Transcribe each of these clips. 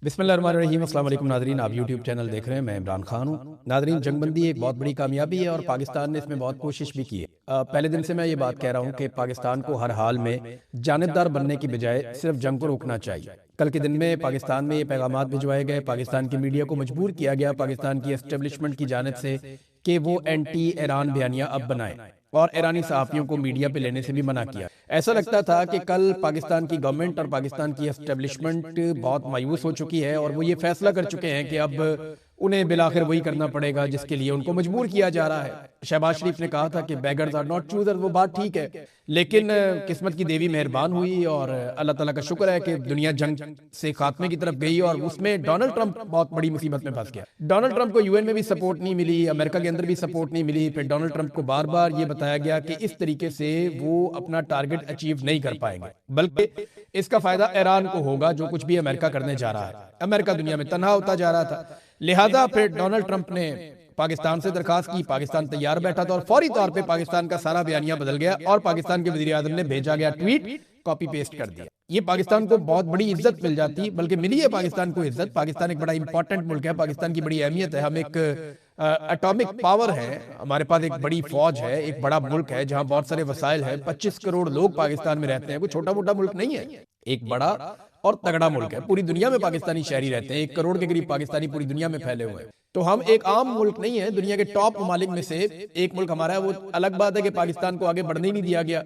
बिस्मिल्लाहिर्रहमानिर्रहीम। अस्सलाम वालेकुम नाज़रीन, आप यूट्यूब चैनल देख रहे हैं, मैं इमरान खान हूँ। नाज़रीन, जंगबंदी एक बहुत बड़ी कामयाबी है और पाकिस्तान ने इसमें बहुत कोशिश भी की है। पहले दिन से मैं ये बात कह रहा हूँ कि पाकिस्तान को हर हाल में जानिबदार बनने की बजाय सिर्फ जंग को रोकना चाहिए। कल के दिन में पाकिस्तान में ये पैगामात भिजवाए गए, पाकिस्तान की मीडिया को मजबूर किया गया पाकिस्तान की एस्टेब्लिशमेंट की जानिब से कि वो एंटी ईरान बयानिया अब बनाए और ईरानी सहाफ़ियों को मीडिया पे लेने से भी मना किया। ऐसा लगता था कि कल पाकिस्तान की गवर्नमेंट और पाकिस्तान की एस्टेब्लिशमेंट बहुत मायूस हो चुकी है और वो ये फैसला कर चुके हैं कि अब उन्हें बिलाखिर वही करना पड़ेगा जिसके लिए उनको मजबूर किया जा रहा है। शहबाज शरीफ ने कहा था कि बेगर्स आर नॉट चूजर्स, वो बात ठीक है, लेकिन किस्मत की देवी मेहरबान हुई और अल्लाह ताला का शुक्र है कि दुनिया जंग से खात्मे की तरफ गई और उसमें डोनाल्ड ट्रंप बहुत बड़ी मुसीबत में फंस गया। डोनाल्ड ट्रंप को यूएन में भी सपोर्ट नहीं मिली, अमेरिका के अंदर भी सपोर्ट नहीं मिली। फिर डोनाल्ड ट्रंप को बार बार ये बताया गया कि इस तरीके से वो अपना टारगेट अचीव नहीं कर पाएंगे, बल्कि इसका फायदा ईरान को होगा जो कुछ भी अमेरिका करने जा रहा है। अमेरिका दुनिया में तनहा होता जा रहा था, लिहाजा फिर डोनाल्ड ट्रंप ने पाकिस्तान से दरखास्त की। पाकिस्तान तैयार बैठा था और फौरी तौर पे पाकिस्तान का सारा बयानिया बदल गया और पाकिस्तान के वजीर आजम ने भेजा गया ट्वीट कॉपी पेस्ट कर दिया। ये पाकिस्तान को बहुत बड़ी इज्जत मिल जाती, बल्कि मिली है पाकिस्तान को इज्जत। पाकिस्तान एक बड़ा इंपॉर्टेंट मुल्क है, पाकिस्तान की बड़ी अहमियत है, हम एक एटॉमिक पावर है, हमारे पास एक बड़ी फौज है, एक बड़ा मुल्क है जहां बहुत सारे वसाइल है। 25 करोड़ लोग पाकिस्तान में रहते हैं, कोई छोटा मोटा मुल्क नहीं है, एक बड़ा और तगड़ा मुल्क है। पूरी दुनिया में पाकिस्तानी शहरी रहते हैं, 1 करोड़ के करीब पाकिस्तानी पूरी दुनिया में फैले हुए हैं। तो हम एक आम मुल्क नहीं है, दुनिया के टॉप ममालिक में से एक मुल्क हमारा है। वो अलग बात है कि पाकिस्तान को आगे बढ़ने ही नहीं दिया गया,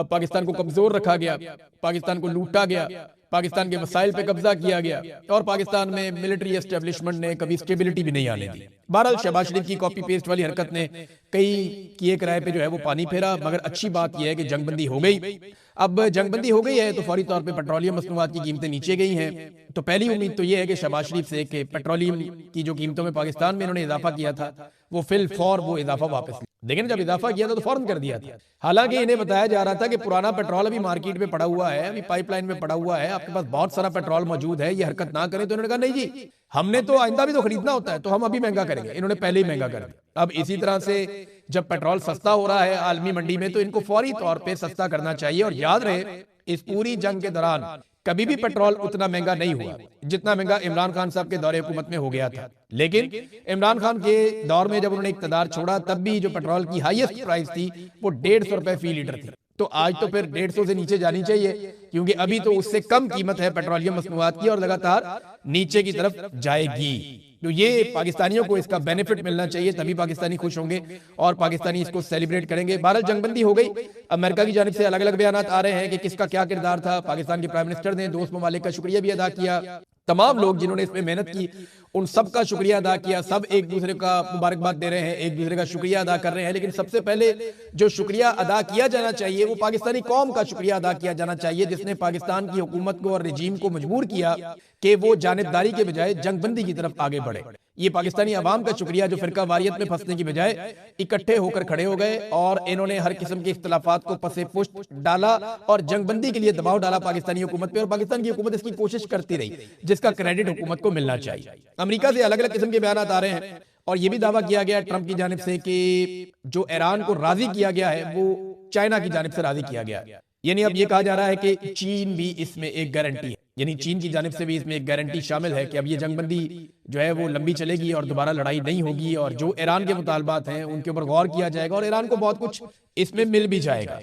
पाकिस्तान को कमजोर रखा गया, पाकिस्तान को लूटा गया, पाकिस्तान के वसाइल पे कब्जा किया गया और पाकिस्तान में मिलिट्री एस्टेब्लिशमेंट ने कभी स्टेबिलिटी भी नहीं आने दी। बहरहाल शहबाज शरीफ की कॉपी पेस्ट वाली हरकत ने कई किए किराए पे जो है वो पानी फेरा, मगर अच्छी बात यह है कि जंगबंदी हो गई। अब जंगबंदी हो गई है तो फौरी तौर पे पेट्रोलियम मसनूआत की कीमतें नीचे गई हैं। तो पहली उम्मीद तो यह है कि शहबाज शरीफ से कि पेट्रोलियम की जो कीमतों में पाकिस्तान में इन्होंने इजाफा किया था वो फिल फौर वो इजाफा वापस, लेकिन जब इजाफा किया था तो फौरन कर दिया था। हालांकि इन्हें बताया जा रहा था कि पुराना पेट्रोल अभी मार्केट में पड़ा हुआ है, अभी पाइपलाइन में पड़ा हुआ है, आपके पास बहुत सारा पेट्रोल मौजूद है, ये हरकत ना करें। तो इन्होंने कहा नहीं जी, हमने तो आइंदा भी तो खरीदना होता है, तो हम अभी महंगा करेंगे। इन्होंने पहले ही महंगा कर दिया। अब इसी तरह से जब पेट्रोल सस्ता हो रहा है आलमी मंडी में, तो इनको फौरी तौर पर सस्ता करना चाहिए। और याद रहे, इस पूरी जंग के दौरान कभी भी पेट्रोल उतना महंगा नहीं हुआ जितना महंगा इमरान खान साहब के दौरे हुकूमत में हो गया था। लेकिन इमरान खान के दौर में जब उन्होंने इक़्तिदार छोड़ा तब भी जो पेट्रोल की हाईएस्ट प्राइस थी वो 150 रुपए फी लीटर थी। तो आज तो फिर 150 से नीचे जानी चाहिए, क्योंकि अभी तो उससे कम कीमत है पेट्रोलियम मसनूआत की और लगातार नीचे की तरफ जाएगी। तो ये पाकिस्तानियों को इसका बेनिफिट मिलना चाहिए, तभी पाकिस्तानी खुश होंगे और पाकिस्तानी इसको सेलिब्रेट करेंगे। बहरहाल जंगबंदी हो गई। अमेरिका की जानिब से अलग अलग बयान आ रहे हैं कि किसका क्या किरदार था। पाकिस्तान के प्राइम मिनिस्टर ने दोस्त ममालिक का शुक्रिया भी अदा किया, तमाम लोग जिन्होंने इसमें मेहनत की उन सब का शुक्रिया अदा किया। सब एक दूसरे का मुबारकबाद दे रहे हैं, एक दूसरे का शुक्रिया अदा कर रहे हैं। लेकिन सबसे पहले जो शुक्रिया अदा किया जाना चाहिए वो पाकिस्तानी कौम का शुक्रिया अदा किया जाना चाहिए, जिसने पाकिस्तान की हुकूमत को और रजीम को मजबूर किया कि वो जानिबदारी के बजाय जंगबंदी की तरफ आगे बढ़े। ये पाकिस्तानी अवाम का शुक्रिया जो फिरका वारियत में फंसने की बजाय इकट्ठे होकर खड़े हो गए और इन्होंने हर किस्म के इख्तलाफात को पसे पुष्ट डाला और जंगबंदी के लिए दबाव डाला पाकिस्तानी हुकूमत पे। और पाकिस्तान की हुकूमत इसकी कोशिश करती रही, जिसका क्रेडिट हुकूमत को मिलना चाहिए। अमेरिका से अलग अलग किस्म के बयान आ रहे हैं और ये भी दावा किया गया ट्रंप की जानिब से कि जो ईरान को राजी किया गया है वो चाइना की जानिब से राजी किया गया है। यानी अब ये कहा जा रहा है कि चीन भी इसमें एक गारंटी है, यानी चीन की जानिब से भी इसमें एक गारंटी शामिल है कि अब ये जंगबंदी जो है वो लंबी चलेगी और दोबारा लड़ाई नहीं होगी और जो ईरान के मुतालबात हैं उनके ऊपर गौर किया जाएगा और ईरान को बहुत कुछ इसमें मिल भी जाएगा।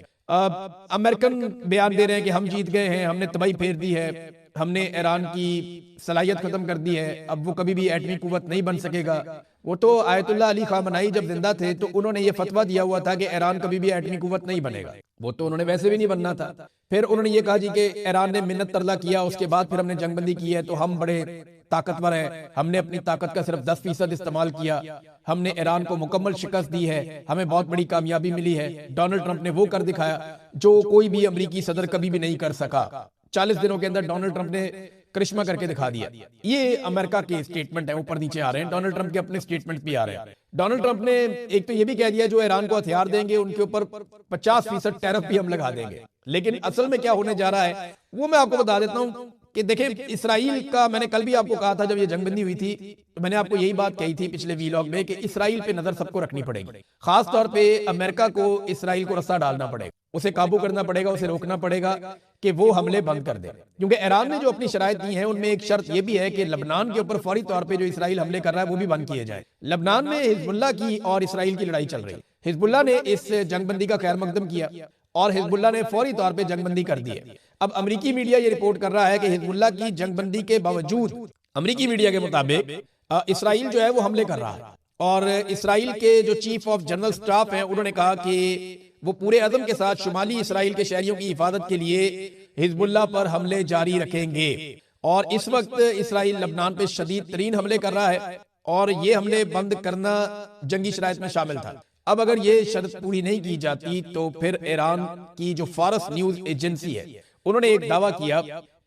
अमेरिकन बयान दे रहे हैं कि हम जीत गए हैं, हमने तबाही फेर दी है, हमने ईरान की सलाहियत खत्म कर दी है, अब वो कभी भी एटमी कुव्वत नहीं बन सकेगा। वो तो आयतुल्लाह अली खामनाई जब जिंदा थे तो उन्होंने ये फतवा दिया हुआ था कि ईरान कभी भी एटमी कुव्वत नहीं बनेगा, वो तो उन्होंने वैसे भी नहीं बनना था। फिर उन्होंने ये कहा जी कि ईरान ने मिन्नत तरला किया, उसके बाद फिर हमने जंगबंदी की है तो हम बड़े ताकतवर हैं, हमने अपनी ताकत का सिर्फ 10% इस्तेमाल किया, हमने ईरान को मुकम्मल शिकस्त दी है, हमें बहुत बड़ी कामयाबी मिली है। डोनाल्ड ट्रंप ने वो कर दिखाया जो कोई भी अमरीकी सदर कभी भी नहीं कर सका। 40 दिनों के अंदर डोनाल्ड ट्रंप ने करिश्मा करके दिखा दिया। ये अमेरिका के स्टेटमेंट है, ऊपर नीचे आ रहे हैं, डोनाल्ड ट्रंप के अपने स्टेटमेंट भी आ रहे हैं। डोनाल्ड ट्रंप ने एक तो ये भी कह दिया जो ईरान को हथियार देंगे उनके ऊपर 50% टैरिफ भी हम लगा देंगे। लेकिन असल में क्या होने जा रहा है वो मैं आपको बता देता हूँ। कि देखें, इसराइल का, मैंने कल भी आपको कहा था जब ये जंगबंदी हुई थी, तो मैंने आपको यही बात कही थी पिछले वीलॉग में कि इसराइल पे नजर सबको रखनी पड़ेगी। खास तौर पे अमेरिका को इसराइल को रास्ता डालना पड़ेगा, उसे काबू करना पड़ेगा, उसे रोकना पड़ेगा कि वो हमले बंद कर दे। क्योंकि ईरान ने जो अपनी शराइत दी है उनमें एक शर्त यह भी है कि लबनान के ऊपर फौरी तौर पे जो इसराइल हमले कर रहा है वो भी बंद किए जाए। लबनान में हिजबुल्लाह की और इसराइल की लड़ाई चल रही है। हिजबुल्लाह ने इस जंगबंदी का खैर मकदम किया और हिजबुल्लाह ने फौरी तौर पे जंगबंदी कर दी है। अब अमेरिकी मीडिया ये रिपोर्ट कर रहा है कि हिजबुल्लाह की जंगबंदी के बावजूद अमेरिकी मीडिया के मुताबिक इसराइल जो है वो हमले कर रहा है। और इसराइल के जो चीफ ऑफ जनरल स्टाफ हैं उन्होंने कहा कि वो पूरे अज़म के साथ शुमाली इसराइल के शहरियों की हिफाजत के लिए हिजबुल्लाह पर हमले जारी रखेंगे। और इस वक्त इसराइल लबनान पे शदीद तरीन हमले कर रहा है और ये हमले बंद करना जंगी शराइत में शामिल था। अब अगर ये शर्त पूरी नहीं की जाती तो फिर ईरान की जो फारस न्यूज एजेंसी है उन्होंने एक दावा किया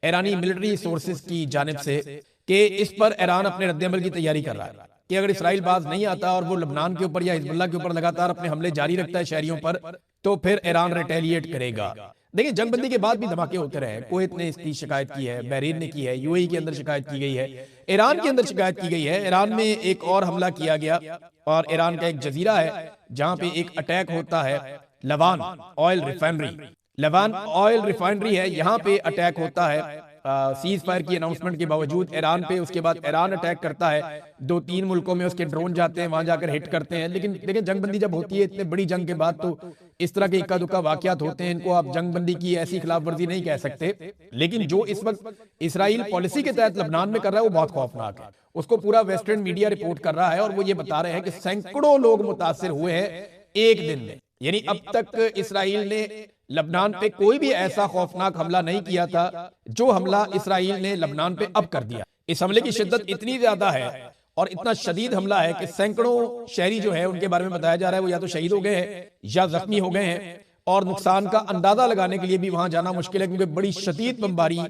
ईरानी मिलिट्री सोर्सेज की जानिब से कि इस पर ईरान अपने रद्दअमल की तैयारी कर रहा है कि अगर इसराइल बाज नहीं आता और वो लबनान के ऊपर या हिजबुल्लाह के ऊपर लगातार अपने हमले जारी रखता है शहरियों पर, तो फिर ईरान रिटेलिएट करेगा। देखिए, जंगबंदी के बाद भी धमाके होते रहे। कुवैत ने इसकी शिकायत की है, बहरीन ने की है, यूएई के अंदर शिकायत की गई है, ईरान के अंदर शिकायत की गई है। ईरान में एक और हमला किया गया और ईरान का एक जजीरा है जहां पे एक अटैक होता है, Lavan oil refinery. Lavan oil refinery है, यहाँ पे अटैक होता है सीज फायर की अनाउंसमेंट के बावजूद ईरान पे। उसके बाद ईरान अटैक करता है, 2-3 मुल्कों में उसके ड्रोन जाते हैं, वहां जाकर हिट करते हैं। लेकिन देखिए, जंगबंदी जब होती है इतने बड़ी जंग के बाद तो इस तरह के इक्का दुक्का वाकयात होते हैं, इनको आप जंगबंदी की ऐसी खिलाफ वर्जी नहीं कह सकते। लेकिन जो इस वक्त इसराइल पॉलिसी के तहत लबनान में कर रहा है वो बहुत खौफनाक है। उसको पूरा वेस्टर्न मीडिया रिपोर्ट कर रहा है और वो ये बता रहे हैं कि सैकड़ों लोग मुतासिर हुए हैं एक दिन में। यानी अब तक इसराइल ने लबनान पे कोई भी ऐसा खौफनाक हमला नहीं किया था जो हमला इसराइल ने लबनान पे अब कर दिया। इस हमले की शिद्दत इतनी ज्यादा है और इतना शदीद हमला है कि सैकड़ों शहरी जो है उनके बारे में बताया जा रहा है वो या तो शहीद हो गए हैं या जख्मी हो गए हैं। और नुकसान का अंदाजा लगाने के लिए भी वहां जाना मुश्किल है क्योंकि बड़ी शदीद बमबारी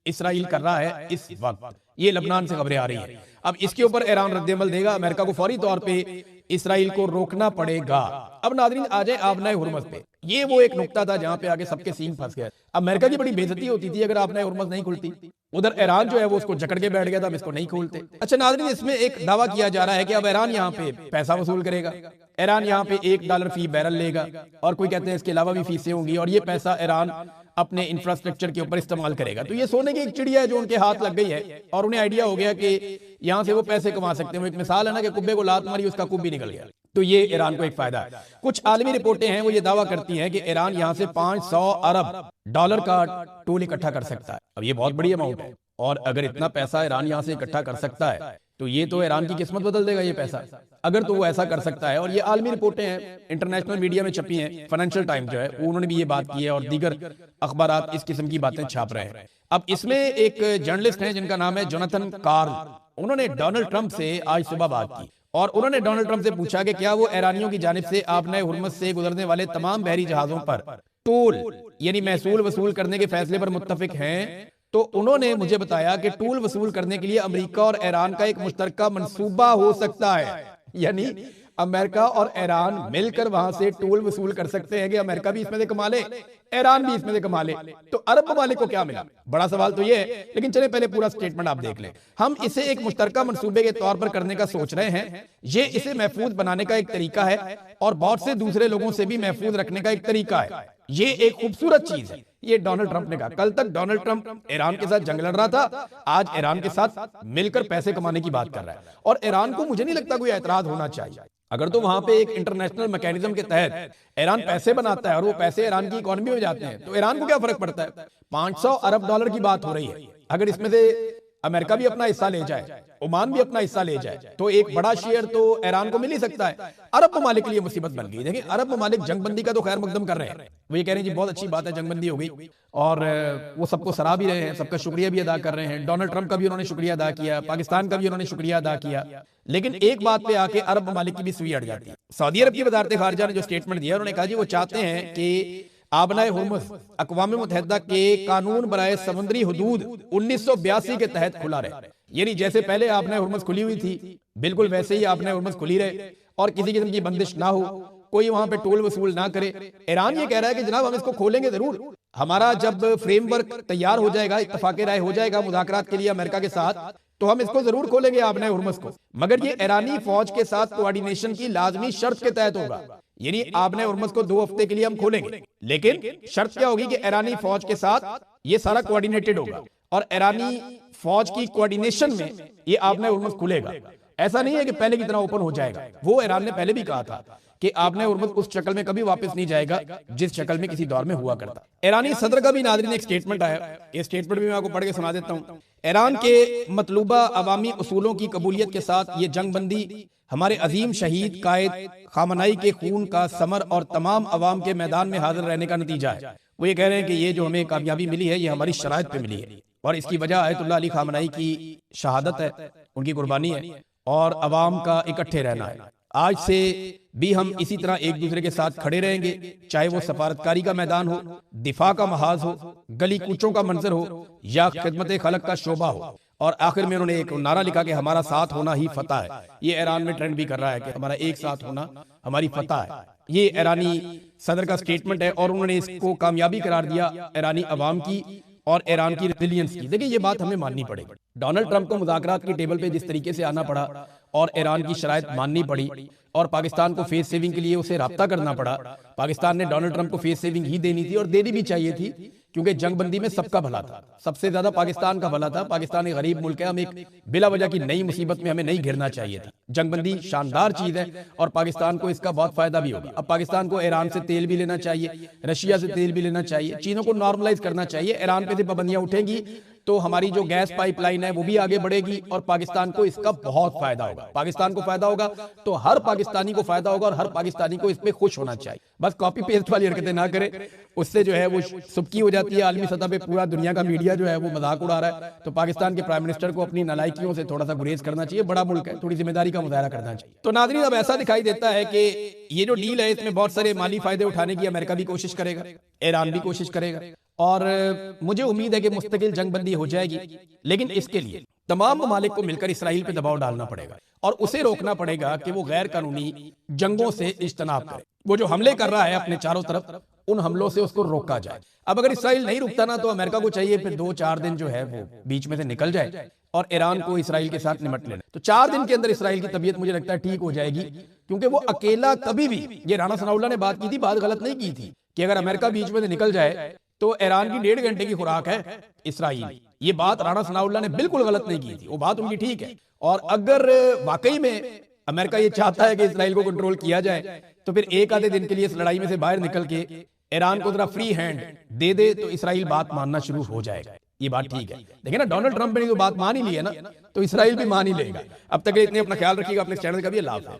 इसराइल कर रहा है इस वक्त। ये लबनान से खबरें आ रही हैं। अब इसके ऊपर ईरान रद्दअमल देगा। अमेरिका को फौरी तौर पे इसराइल को रोकना पड़ेगा। अब नाज़रीन आ जाए आबनाए हुर्मुज़ पे। ये वो एक नुक्ता था जहां पे आगे सबके सींग फंस गए। अमेरिका की बड़ी बेइज्जती होती थी अगर आबनाए हुर्मुज़ नहीं खुलती। उधर ईरान जो है वो उसको जकड़ के बैठ गया था, हम इसको नहीं खोलते। अच्छा नाज़रीन, इसमें एक दावा किया जा रहा है कि अब ईरान यहाँ पे पैसा वसूल करेगा। ईरान यहाँ पे $1 फी बैरल लेगा और कोई कहते हैं इसके अलावा भी फीसें होंगी और ये पैसा ईरान अपने इंफ्रास्ट्रक्चर के ऊपर इस्तेमाल करेगा। तो ये सोने की एक चिड़िया है जो उनके हाथ लग गई है और उन्हें आइडिया हो गया कि यहाँ से वो पैसे कमा सकते हैं। एक मिसाल है ना कि कुब्बे को लात मारी, उसका कुब भी निकल गया। तो ये ईरान को एक फायदा है। कुछ आलमी रिपोर्टें हैं वो ये दावा करती हैं कि ईरान यहाँ से $500 अरब का टूल इकट्ठा कर सकता है। अब ये बहुत बड़ी अमाउंट है और अगर इतना पैसा ईरान यहाँ से इकट्ठा कर सकता है तो ये तो ईरान की किस्मत बदल देगा ये पैसा, अगर तो वो ऐसा कर सकता है। और ये आलमी रिपोर्टें हैं, इंटरनेशनल मीडिया में छपी हैं। फाइनेंशियल टाइम्स जो है उन्होंने भी ये बात की है और दीगर अखबारात इस किस्म की बातें छाप रहे हैं। अब इसमें एक जर्नलिस्ट हैं जिनका नाम है जोनाथन कार्ल। उन्होंने डोनाल्ड ट्रंप से आज सुबह बात की और उन्होंने डोनाल्ड ट्रंप से पूछा कि क्या वो ईरानियों की जानिब से आबनाए हुर्मुज़ से गुजरने वाले तमाम बहरी जहाजों पर टोल यानी महसूल वसूल करने के फैसले पर मुत्तफिक हैं। तो उन्होंने मुझे बताया कि टूल वसूल करने के लिए अमेरिका और ईरान का एक मुश्तरका मंसूबा हो सकता है। यानी अमेरिका और ईरान मिलकर वहां से टूल वसूल कर सकते हैं कि अमेरिका भी इसमें से कमा ले, ईरान भी इसमें से कमा ले। तो अरब ममालिक को क्या मिला? बड़ा सवाल तो ये है। लेकिन चले पहले पूरा स्टेटमेंट आप देख लें। हम इसे एक मुश्तरका मंसूबे के तौर पर करने का सोच रहे हैं। ये इसे महफूज बनाने का एक तरीका है और बहुत से दूसरे लोगों से भी महफूज रखने का एक तरीका है। ये एक खूबसूरत चीज है। ये डोनाल्ड ट्रंप ने कहा। कल तक डोनाल्ड ट्रंप ईरान के साथ जंग लड़ रहा था, आज ईरान के साथ मिलकर पैसे कमाने की बात कर रहा है। और ईरान को मुझे नहीं लगता कोई ऐतराज होना चाहिए। अगर तो वहां पे एक इंटरनेशनल मैकेनिज्म के तहत ईरान पैसे बनाता है और वो पैसे ईरान की इकोनॉमी में जाते हैं तो ईरान को क्या फर्क पड़ता है? $500 अरब की बात हो रही है। अगर इसमें से अमेरिका भी अपना हिस्सा ले जाए, ओमान भी अपना हिस्सा ले जाए, तो एक बड़ा शेयर तो ईरान को मिल ही सकता है। अरब ममालिक के लिए मुसीबत बन गई। देखिए, अरब ममालिक जंगबंदी का तो खैर मकदम कर रहे हैं। वो ये कह रहे हैं जी बहुत अच्छी बात है, जंगबंदी हो गई और वो सबको सराह भी रहे हैं, सबका शुक्रिया भी अदा कर रहे हैं। डोनाल्ड ट्रंप का भी उन्होंने शुक्रिया अदा किया, पाकिस्तान का भी उन्होंने शुक्रिया अदा किया। लेकिन एक बात पे आके अरब ममालिक की भी सुई अड़ जाती है। सऊदी अरब की वजारत खारजा ने जो स्टेटमेंट दिया, उन्होंने कहा जी वो चाहते हैं कि आबनाए हुर्मुज़ अक़वाम मुत्तहिदा के कानून बराए समुद्री हुदूद 1982 के तहत खुला रहे। यानी जैसे पहले आबनाए हुर्मुज़ खुली हुई थी बिल्कुल वैसे ही आबनाए हुर्मुज़ खुली रहे और किसी किस्म की बंदिश ना हो कोई वहां पे टोल वसूल ना करे। ईरान ये कह रहा है कि जनाब हम इसको खोलेंगे जरूर, हमारा जब फ्रेमवर्क तैयार हो जाएगा, इत्तफाक राय हो जाएगा मुज़ाकरात के लिए अमेरिका के साथ, तो हम इसको जरूर खोलेंगे आपने हुर्मुज़ को, मगर ये ईरानी फौज के साथ कोऑर्डिनेशन की लाजमी शर्त के तहत होगा। यानी आपने हुर्मुज़ को 2 हफ्ते के लिए हम खोलेंगे, लेकिन शर्त क्या होगी कि ईरानी फौज के साथ ये सारा कोऑर्डिनेटेड होगा और ईरानी फौज की कोऑर्डिनेशन में ये आपने हुर्मुज़ खुलेगा। ऐसा नहीं है कि पहले की तरह ओपन हो जाएगा। वो ईरान ने पहले भी कहा था कि आपने हुर्मुज़ उस शक्ल में कभी वापस नहीं जाएगा जिस शक्ल में किसी दौर में हुआ करता। ईरानी सदर का भी नाज़रीन एक स्टेटमेंट आया, ये स्टेटमेंट भी मैं आपको पढ़ के सुना देता हूं। ईरान के मतलूबा अवामी उसूलों की कबूलियत के साथ ये जंगबंदी हमारे अजीम शहीद कायद खामनाई के खून का समर और तमाम अवाम के मैदान में हाजिर रहने का नतीजा है। वो ये कह रहे हैं कि ये जो हमें कामयाबी मिली है ये हमारी शराइत पे मिली है और इसकी वजह आयतुल्लाह अली खामनाई की शहादत है, उनकी कुर्बानी है और अवाम का इकट्ठे रहना है। आज से भी हम इसी तरह एक दूसरे के साथ खड़े रहेंगे, चाहे वो सफारतकारी का मैदान हो, दिफा का महाज हो, गली कूचों का मंजर हो या खिदमत खलक का शोबा हो। और आखिर में उन्होंने एक नारा लिखा कि हमारा साथ होना ही फतह है। ये ईरान में ट्रेंड भी कर रहा है कि हमारा एक साथ होना हमारी फतह है। ये ईरानी सदर का स्टेटमेंट है और उन्होंने इसको कामयाबी करार दिया ईरानी अवाम की और ईरान की रिजिलियंस की। देखिए ये बात हमें माननी पड़ेगी। डोनाल्ड ट्रंप को मुज़ाकरात की टेबल पे जिस तरीके से आना पड़ा और ईरान की शराइत माननी पड़ी और पाकिस्तान को फेस सेविंग के लिए उसे राब्ता करना पड़ा। पाकिस्तान ने डोनाल्ड ट्रंप को फेस सेविंग ही देनी थी और देनी भी चाहिए थी, क्योंकि जंगबंदी में सबका भला था, सबसे ज्यादा पाकिस्तान का भला था। पाकिस्तान एक गरीब मुल्क है, हम एक बिला वजह की नई मुसीबत में हमें नहीं घिरना चाहिए था। जंगबंदी शानदार चीज है और पाकिस्तान को इसका बहुत फायदा भी होगा। अब पाकिस्तान को ईरान से तेल भी लेना चाहिए, रशिया से तेल भी लेना चाहिए, चीजों को नॉर्मलाइज करना चाहिए। ईरान पे से पाबंदियां उठेंगी तो हमारी जो गैस पाइपलाइन है वो भी आगे बढ़ेगी और पाकिस्तान को इसका बहुत फायदा होगा। पाकिस्तान को फायदा होगा तो हर पाकिस्तानी को फायदा होगा और हर पाकिस्तानी को इस पे खुश होना चाहिए। बस कॉपी पेस्ट वाली हरकतें ना करें, उससे जो है वो सुबकी हो जाती है। आलमी सतह पे पूरा दुनिया का मीडिया जो है वो मजाक उड़ा रहा है। तो पाकिस्तान के प्राइम मिनिस्टर को अपनी नालायकियों से थोड़ा सा गुरेज करना चाहिए। बड़ा मुल्क है, थोड़ी जिम्मेदारी का मुजाहरा करना चाहिए। तो नाज़रीन, अब ऐसा दिखाई देता है कि ये जो डील है इसमें बहुत सारे माली फायदे उठाने की अमेरिका भी कोशिश करेगा, ईरान भी कोशिश करेगा और मुझे उम्मीद है कि मुस्तकिल जंगबंदी हो जाएगी। लेकिन इसके लिए तमाम ममालिक को मिलकर इसराइल पे दबाव डालना पड़ेगा और उसे रोकना पड़ेगा कि वो गैर कानूनी जंगों से इज्तनाब करे। वो जो हमले कर रहा है अपने चारों तरफ, उन हमलों से उसको रोका जाए। अब अगर इसराइल नहीं रुकता ना, तो अमेरिका को चाहिए फिर 2-4 दिन जो है वो बीच में से निकल जाए और ईरान को इसराइल के साथ निमट लेना। तो 4 दिन के अंदर इसराइल की तबीयत मुझे लगता है ठीक हो जाएगी, क्योंकि वो अकेला कभी भी, ये राना सनाउल्लाह ने बात की थी, बात गलत नहीं की थी कि अगर अमेरिका बीच में से निकल जाए तो ईरान की 1.5 घंटे की खुराक है इसराइल। ये बात राना सनाउल्लाह ने बिल्कुल गलत नहीं की थी, वो बात उनकी ठीक है। और अगर वाकई में अमेरिका ये चाहता है कि इसराइल को कंट्रोल किया जाए, तो फिर एक आधे दिन के लिए इस लड़ाई में से बाहर निकल के ईरान को जरा फ्री हैंड दे दे तो इसराइल बात मानना शुरू हो जाएगा। ये बात ठीक है। देखिए ना, डोनाल्ड ट्रंप ने जो बात मान ही ली है ना, तो इसराइल भी मान ही लेगा। अब तक इतने अपना ख्याल रखिएगा, अपने चैनल का भी लाभ है।